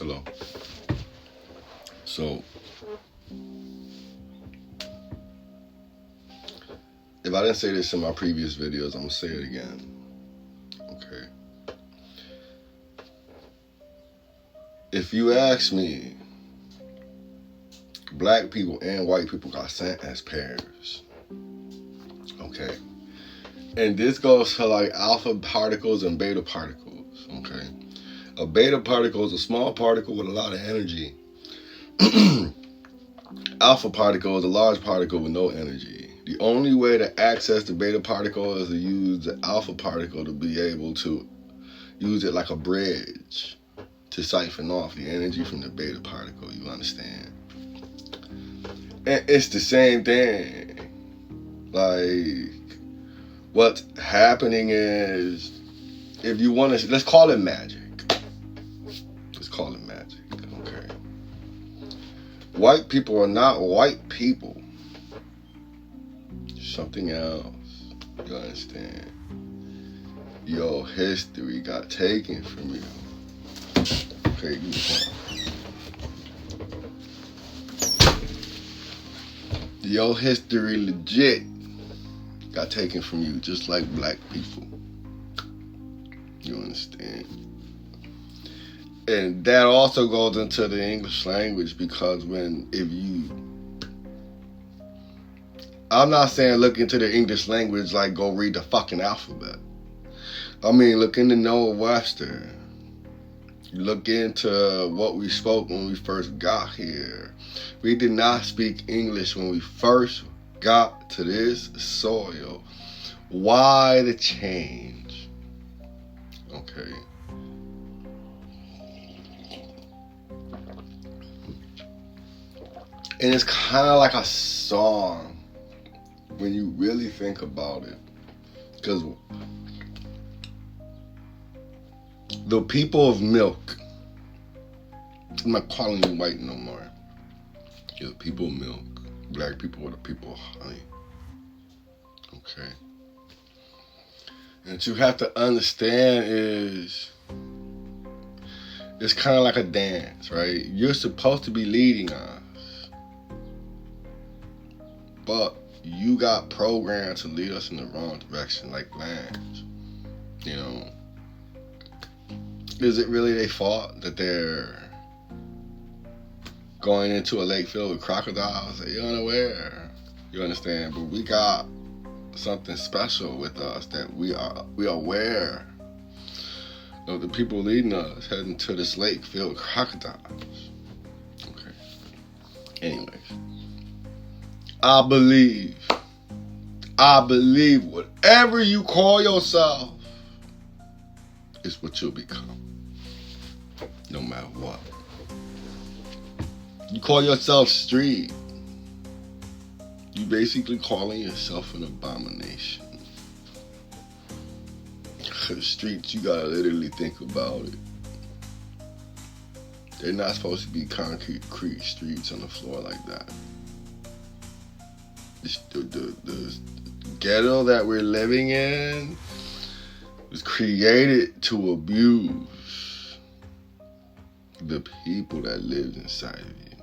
Hello. So, if I didn't say this in my previous videos, I'm going to say it again. Okay. If you ask me, black people and white people got sent as pairs. Okay. And this goes to like alpha particles and beta particles. Okay. A beta particle is a small particle with a lot of energy. Alpha particle is a large particle with no energy. The only way to access the beta particle is to use the alpha particle to be able to use it like a bridge to siphon off the energy from the beta particle, you understand? And it's the same thing. Like, what's happening is, if you want to, let's call it magic. Let's call it magic, okay? White people are not white people. Something else, you understand? Your history got taken from you. Okay, give me one. Your history legit got taken from you, just like black people. You understand? And that also goes into the English language, because I'm not saying look into the English language like go read the fucking alphabet. I mean, look into Noah Webster. Look into what we spoke when we first got here. We did not speak English when we first got to this soil. Why the change? Okay. And it's kind of like a song when you really think about it. Because the people of milk, I'm not calling you white no more. You're the people of milk. Black people are the people of honey. Okay. And what you have to understand is, it's kind of like a dance, right? You're supposed to be leading us, but you got programmed to lead us in the wrong direction, like lambs. You know, is it really their fault that they're going into a lake filled with crocodiles? They're unaware. You understand? But we got something special with us, that we are aware of the people leading us heading to this lake filled with crocodiles. Okay. Anyways, I believe whatever you call yourself is what you'll become, no matter what. You call yourself street, you basically calling yourself an abomination. Cause streets, you gotta literally think about it. They're not supposed to be concrete streets on the floor like that. The ghetto that we're living in was created to abuse the people that live inside of you.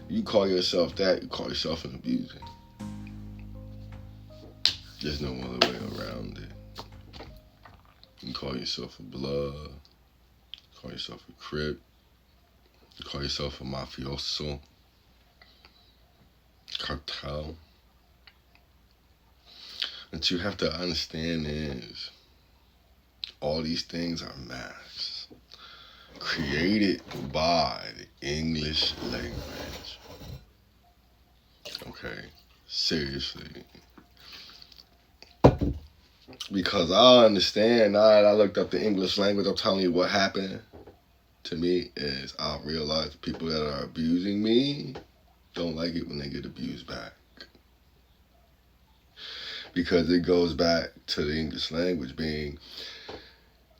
You call yourself that, you call yourself an abuser. There's no other way around it. You call yourself a blood, you call yourself a crip, you call yourself a mafioso, cartel. What you have to understand is, all these things are masks created by the English language. Okay, seriously. Because I understand, now that I looked up the English language, I'm telling you what happened to me is I realized the people that are abusing me don't like it when they get abused back. Because it goes back to the English language being,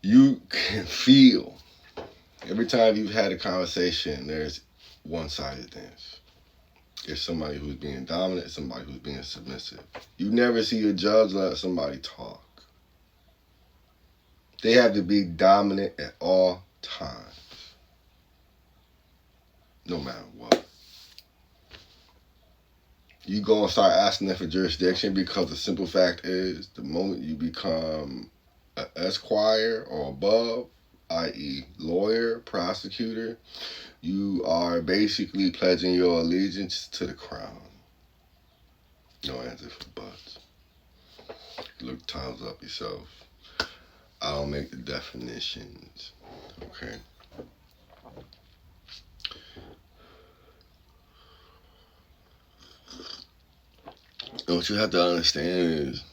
you can feel, every time you've had a conversation, there's one-sidedness. There's somebody who's being dominant, somebody who's being submissive. You never see a judge let somebody talk. They have to be dominant at all times. no matter what. You go and start asking them for jurisdiction because the simple fact is the moment you become an esquire or above, i.e. lawyer, prosecutor, you are basically pledging your allegiance to the crown. No answer for buts. Look times up yourself. I don't make the definitions. Okay. And what you have to understand is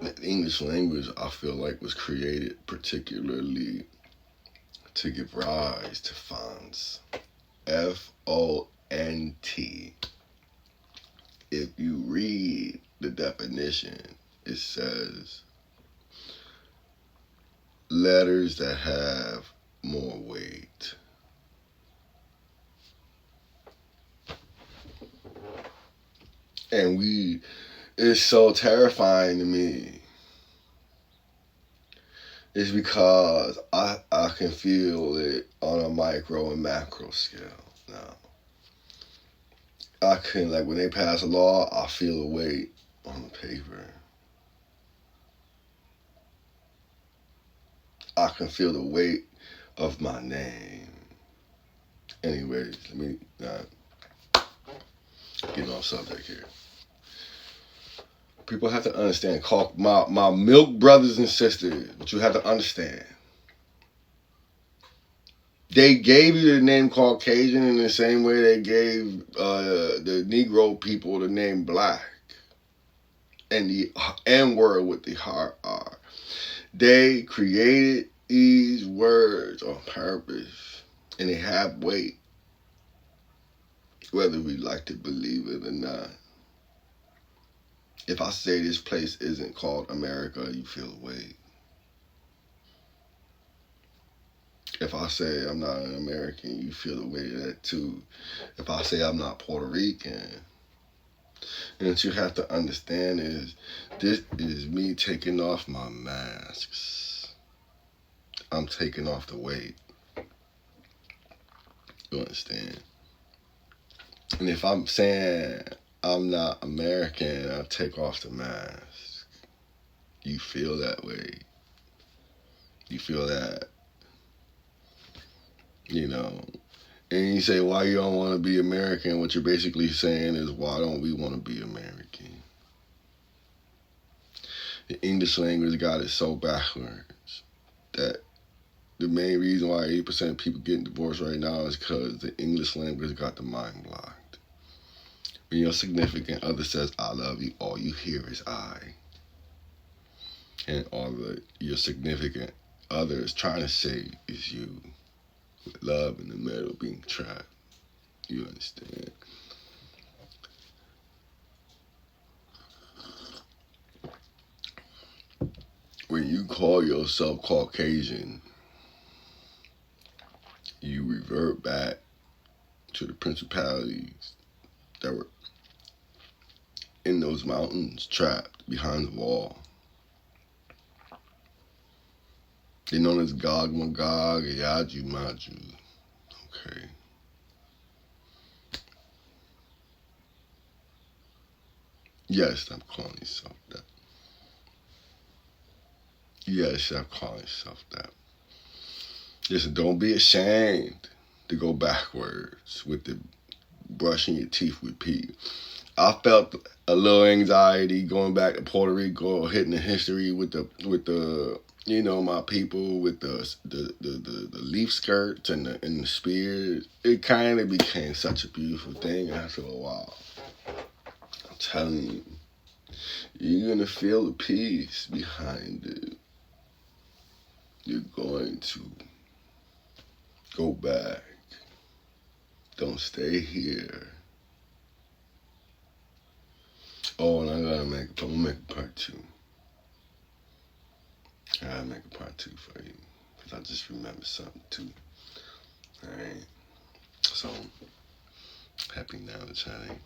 that the English language, I feel like, was created particularly to give rise to fonts. F-O-N-T. If you read the definition, it says letters that have more weight. And it's so terrifying to me. It's because I can feel it on a micro and macro scale now. I can, like, when they pass a law, I feel the weight on the paper. I can feel the weight of my name. Anyways, let me not get off subject here. People have to understand, my milk brothers and sisters, what you have to understand. They gave you the name Caucasian in the same way they gave the Negro people the name black. And the N-word with the hard R. They created these words on purpose. And they have weight. Whether we like to believe it or not. If I say this place isn't called America, you feel the weight. If I say I'm not an American, you feel the weight of that too. If I say I'm not Puerto Rican, and what you have to understand is this is me taking off my masks. I'm taking off the weight. You understand? And if I'm saying I'm not American, I take off the mask. You feel that way. You feel that, you know. And you say, why you don't want to be American? What you're basically saying is, why don't we want to be American? The English language got it so backwards that the main reason why 80% of people getting divorced right now is because the English language got the mind blocked. When your significant other says, I love you, all you hear is I. And all your significant other is trying to say is you. With love in the middle being trapped. You understand? When you call yourself Caucasian, you revert back to the principalities that were in those mountains, trapped behind the wall. They're known as Gog Magog and Yaju Maju. Okay. Yes, stop calling yourself that. Yes, stop calling yourself that. Listen, don't be ashamed to go backwards with the brushing your teeth with Pete. I felt a little anxiety going back to Puerto Rico, hitting the history with the you know, my people with the leaf skirts and the spears. It kind of became such a beautiful thing after a while. I'm telling you, you're gonna feel the peace behind it. You're going to go back. Don't stay here. Oh, and I'm gonna make a part 2. I gotta make a part 2 for you. Because I just remembered something too. Alright. So, happy now, Charlie.